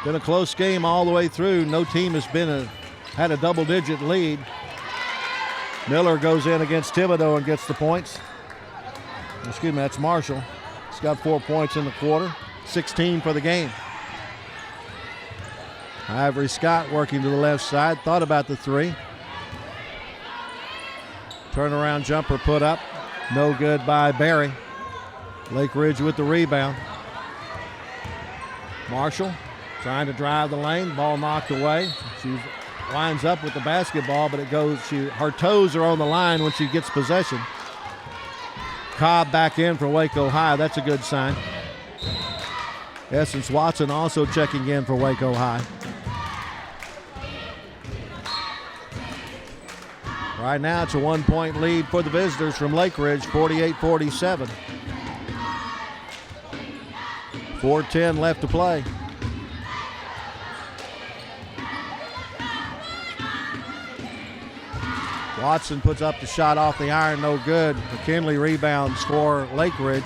Been a close game all the way through. No team has had a double-digit lead. Miller goes in against Thibodeau and gets the points. Excuse me, that's Marshall. He's got 4 points in the quarter. 16 for the game. Ivory Scott working to the left side. Thought about the three. Turnaround jumper put up. No good by Berry. Lake Ridge with the rebound. Marshall trying to drive the lane. Ball knocked away. She winds up with the basketball, but it goes. Her toes are on the line when she gets possession. Cobb back in for Waco High. That's a good sign. Essence Watson also checking in for Waco High. Right now it's a 1-point lead for the visitors from Lake Ridge, 48-47. 4:10 left to play. Watson puts up the shot off the iron, no good. McKinley rebounds for Lake Ridge.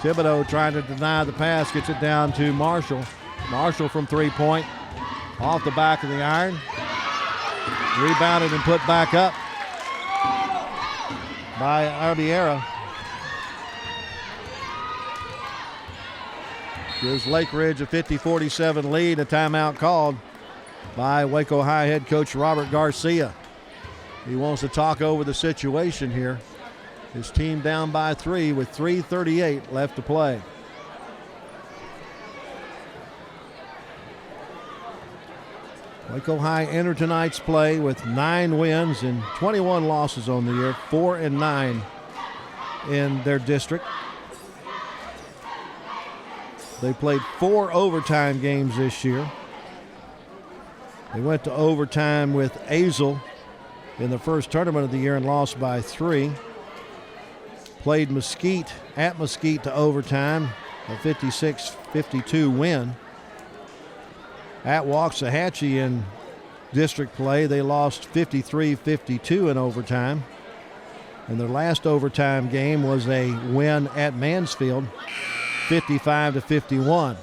Thibodeau trying to deny the pass, gets it down to Marshall. Marshall from three-point, off the back of the iron. Rebounded and put back up by Arbiera. Gives Lake Ridge a 50-47 lead. A timeout called by Waco High head coach Robert Garcia. He wants to talk over the situation here. His team down by 3 with 3:38 left to play. Waco High entered tonight's play with 9 wins and 21 losses on the year, 4-9 in their district. They played 4 overtime games this year. They went to overtime with Azle in the first tournament of the year and lost by 3. Played Mesquite at Mesquite to overtime, a 56-52 win. At Waxahachie in district play, they lost 53-52 in overtime. And their last overtime game was a win at Mansfield, 55-51.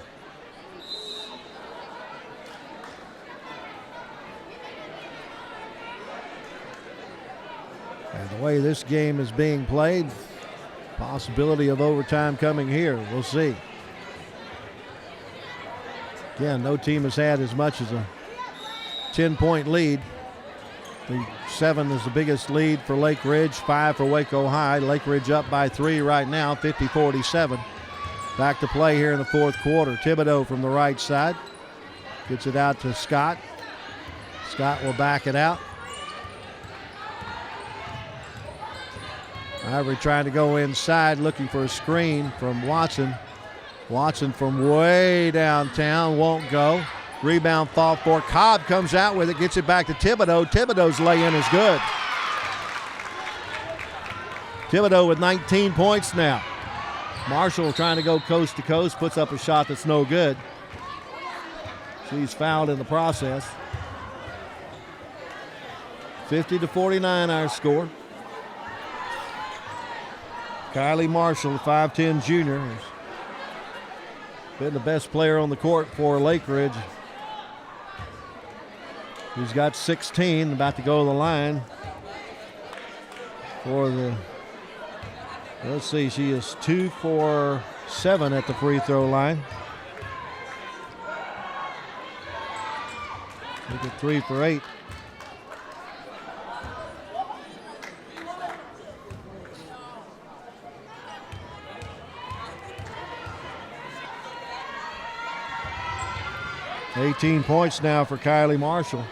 And the way this game is being played, possibility of overtime coming here. We'll see. Again, no team has had as much as a 10-point lead. The 7 is the biggest lead for Lake Ridge, 5 for Waco High. Lake Ridge up by 3 right now, 50-47. Back to play here in the fourth quarter. Thibodeau from the right side. Gets it out to Scott. Scott will back it out. Ivory trying to go inside, looking for a screen from Watson. Watson from way downtown, won't go. Rebound fought for. Cobb comes out with it, gets it back to Thibodeau. Thibodeau's lay-in is good. Thibodeau with 19 points now. Marshall trying to go coast to coast, puts up a shot that's no good. She's fouled in the process. 50-49 our score. Kylie Marshall, 5'10 junior, has been the best player on the court for Lake Ridge. He's got 16, about to go to the line for the, let's see, she is 2 for 7 at the free throw line. Look at 3 for 8. $18 points now for Kylie Marshall.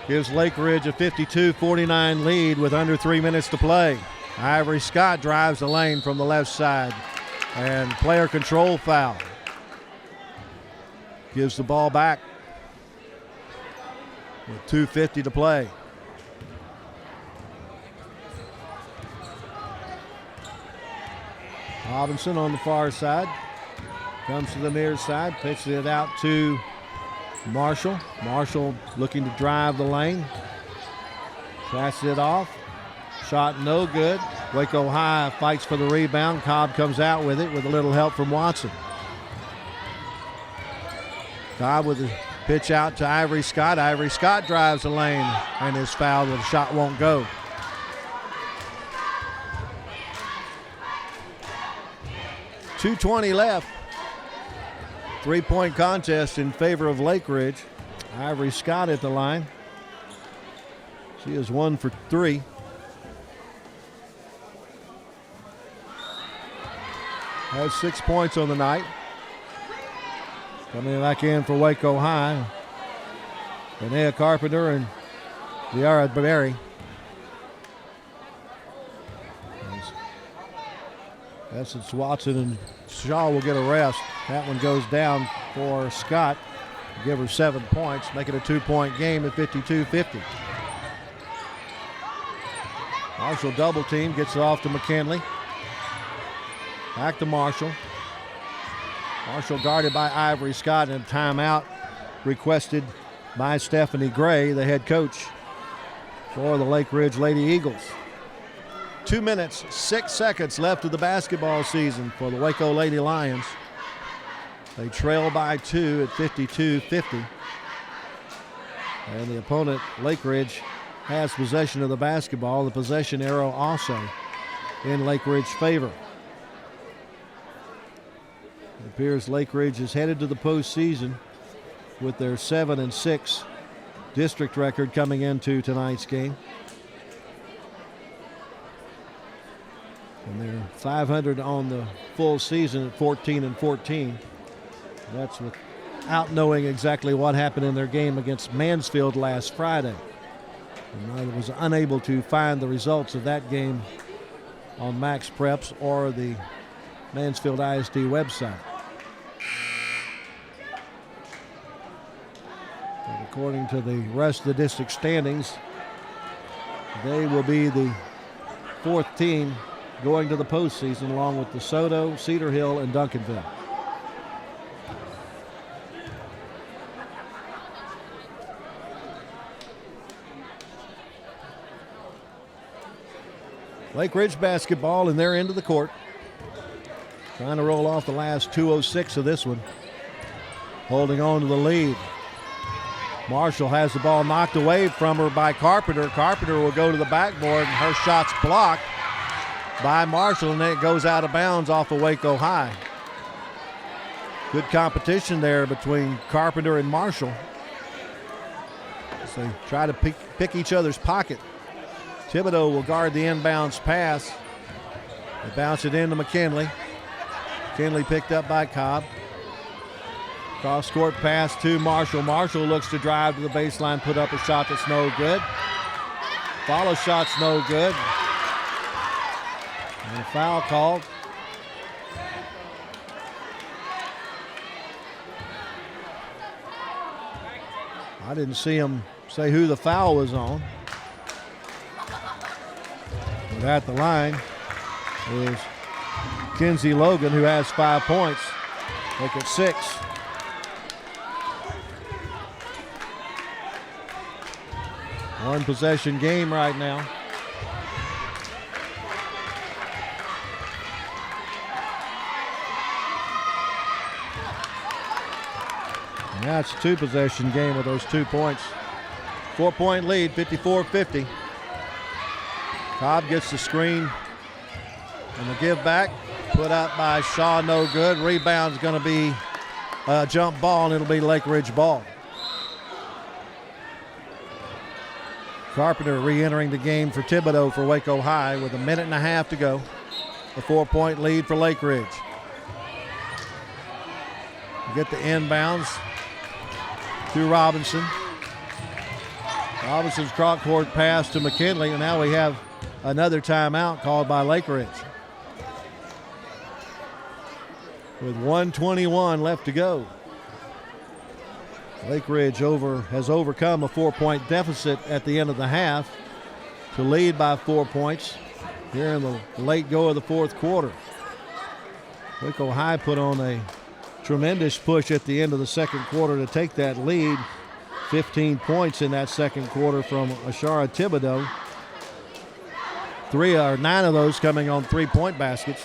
Gives Lake Ridge a 52-49 lead with under 3 minutes to play. Ivory Scott drives the lane from the left side, and player control foul. Gives the ball back with 2:50 to play. Robinson on the far side. Comes to the near side, pitches it out to Marshall. Marshall looking to drive the lane. Passes it off. Shot no good. Waco High fights for the rebound. Cobb comes out with it with a little help from Watson. Cobb with the pitch out to Ivory Scott. Ivory Scott drives the lane and is fouled, but the shot won't go. .220 left. 3-point contest in favor of Lake Ridge. Ivory Scott at the line. She is 1 for 3. has 6 points on the night. Coming back in for Waco High, Linnea Carpenter and Liara Berry. Essence Watson and Shaw will get a rest. That one goes down for Scott. Give her 7 points, make it a 2-point game at 52-50. Marshall double team, gets it off to McKinley. Back to Marshall. Marshall guarded by Ivory Scott, and a timeout requested by Stephanie Gray, the head coach for the Lake Ridge Lady Eagles. 2 minutes, 6 seconds left of the basketball season for the Waco Lady Lions. They trail by 2 at 52-50. And the opponent, Lake Ridge, has possession of the basketball. The possession arrow also in Lake Ridge's favor. It appears Lake Ridge is headed to the postseason with their 7-6 district record coming into tonight's game. And they're 500 on the full season at 14-14. That's without knowing exactly what happened in their game against Mansfield last Friday. And I was unable to find the results of that game on Max Preps or the Mansfield ISD website. And according to the rest of the district standings, they will be the 4th team going to the postseason, along with DeSoto, Cedar Hill, and Duncanville. Lake Ridge basketball in their end of the court. Trying to roll off the last 2:06 of this one. Holding on to the lead. Marshall has the ball knocked away from her by Carpenter. Carpenter will go to the backboard, and her shot's blocked by Marshall, and then it goes out of bounds off of Waco High. Good competition there between Carpenter and Marshall as they try to pick each other's pocket. Thibodeau will guard the inbounds pass. They bounce it into McKinley. McKinley picked up by Cobb. Cross-court pass to Marshall. Marshall looks to drive to the baseline, put up a shot that's no good. Follow shot's no good. And a foul called. I didn't see him say who the foul was on. But at the line is Kenzie Logan, who has 5 points. Make it 6. One possession game right now. And now it's a 2-possession game with those 2 points. 4-point lead, 54-50. Cobb gets the screen and the give back. Put up by Shaw, no good. Rebound's going to be a jump ball, and it'll be Lake Ridge ball. Carpenter re-entering the game for Thibodeau for Waco High with 1.5 minutes to go. A 4-point lead for Lake Ridge. Get the inbounds to Robinson. Robinson's cross-court pass to McKinley, and now we have another timeout called by Lake Ridge. With 1:21 left to go. Lake Ridge has overcome a 4-point deficit at the end of the half to lead by 4 points here in the late go of the 4th quarter. Waco High put on a tremendous push at the end of the 2nd quarter to take that lead. 15 points in that 2nd quarter from Ashara Thibodeau. 9 of those coming on 3-point baskets.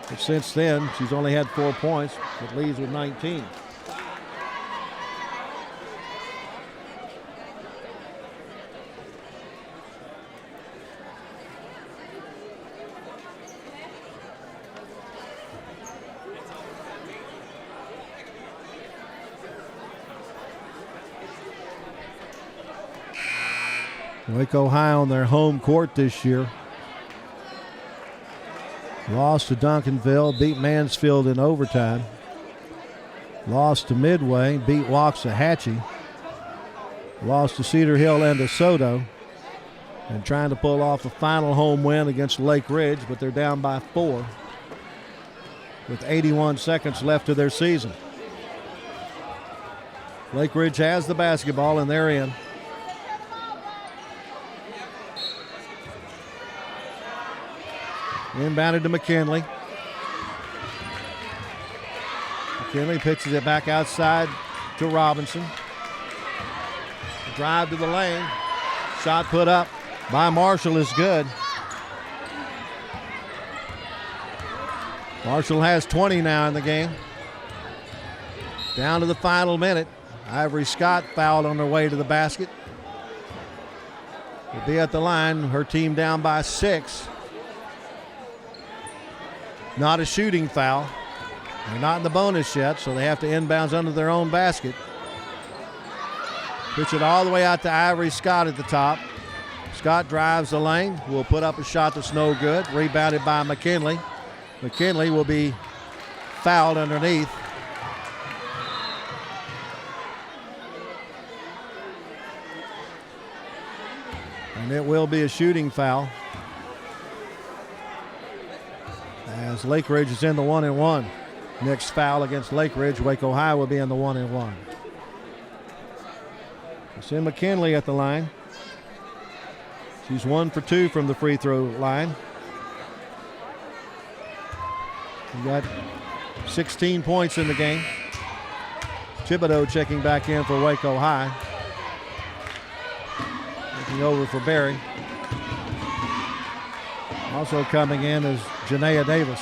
But since then, she's only had 4 points, but leads with 19. Waco High on their home court this year. Lost to Duncanville, beat Mansfield in overtime. Lost to Midway, beat Waxahachie. Lost to Cedar Hill and DeSoto. And trying to pull off a final home win against Lake Ridge, but they're down by 4 with 81 seconds left of their season. Lake Ridge has the basketball and they're in. Inbounded to McKinley. McKinley pitches it back outside to Robinson. Drive to the lane. Shot put up by Marshall is good. Marshall has 20 now in the game. Down to the final minute. Ivory Scott fouled on her way to the basket. Will be at the line. Her team down by 6. Not a shooting foul. They're not in the bonus yet, so they have to inbounds under their own basket. Pitch it all the way out to Ivory Scott at the top. Scott drives the lane, will put up a shot that's no good. Rebounded by McKinley. McKinley will be fouled underneath. And it will be a shooting foul. As Lake Ridge is in the 1-and-1. Next foul against Lake Ridge, Waco High will be in the 1-and-1. It's in McKinley at the line. She's 1 for 2 from the free throw line. She got 16 points in the game. Thibodeau checking back in for Waco High. Looking over for Barry. Also coming in is Janaea Davis.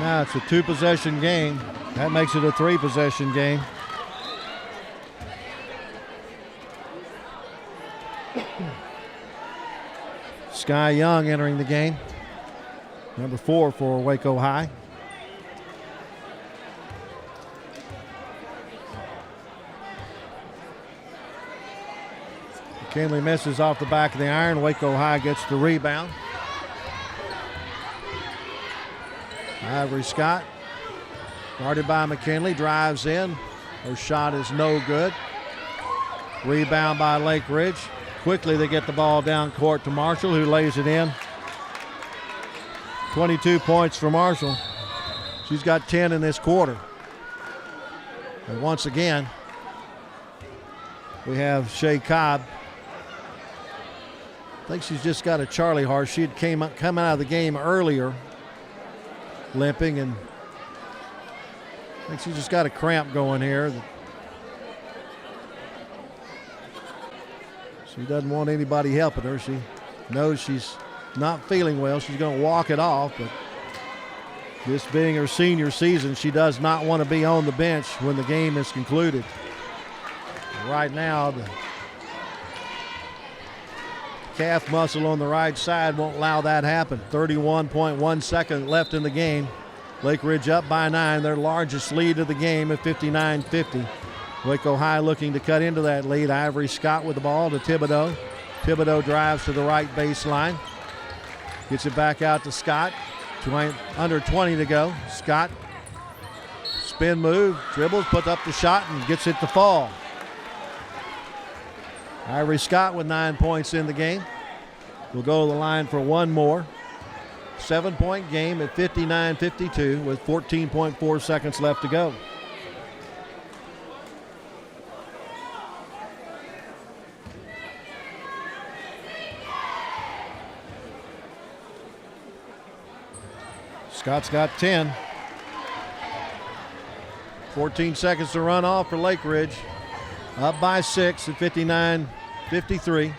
Now it's a 2-possession game. That makes it a 3-possession game. Sky Young entering the game. Number 4 for Waco High. McKinley misses off the back of the iron. Waco High gets the rebound. Ivory Scott, guarded by McKinley, drives in. Her shot is no good. Rebound by Lake Ridge. Quickly they get the ball down court to Marshall, who lays it in. 22 points for Marshall. She's got 10 in this quarter. And once again, we have Shea Cobb. I think she's just got a Charlie horse. She had come out of the game earlier, limping, and I think she's just got a cramp going here. She doesn't want anybody helping her. She knows she's not feeling well. She's going to walk it off, but this being her senior season, she does not want to be on the bench when the game is concluded. Right now, the calf muscle on the right side won't allow that to happen. 31.1 seconds left in the game. Lake Ridge up by 9, their largest lead of the game at 59-50. Waco High looking to cut into that lead. Ivory Scott with the ball to Thibodeau. Thibodeau drives to the right baseline. Gets it back out to Scott. Under 20 to go. Scott, spin move, dribbles, puts up the shot, and gets it to fall. Ivory Scott with 9 points in the game. Will go to the line for one more. 7-point game at 59-52 with 14.4 seconds left to go. Scott's got 10. 14 seconds to run off for Lake Ridge. Up by 6 at 59-53.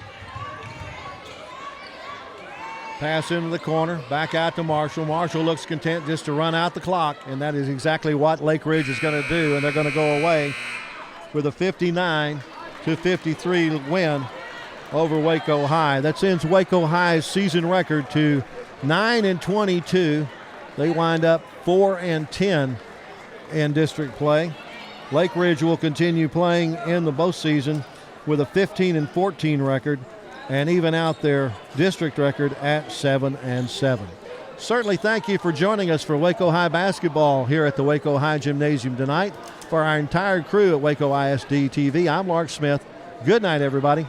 Pass into the corner, back out to Marshall. Marshall looks content just to run out the clock, and that is exactly what Lake Ridge is going to do, and they're going to go away with a 59-53 win over Waco High. That sends Waco High's season record to 9-22. They wind up 4-10 in district play. Lake Ridge will continue playing in the postseason with a 15-14 record and even out their district record at 7-7. Certainly thank you for joining us for Waco High basketball here at the Waco High Gymnasium tonight. For our entire crew at Waco ISD TV, I'm Lark Smith. Good night, everybody.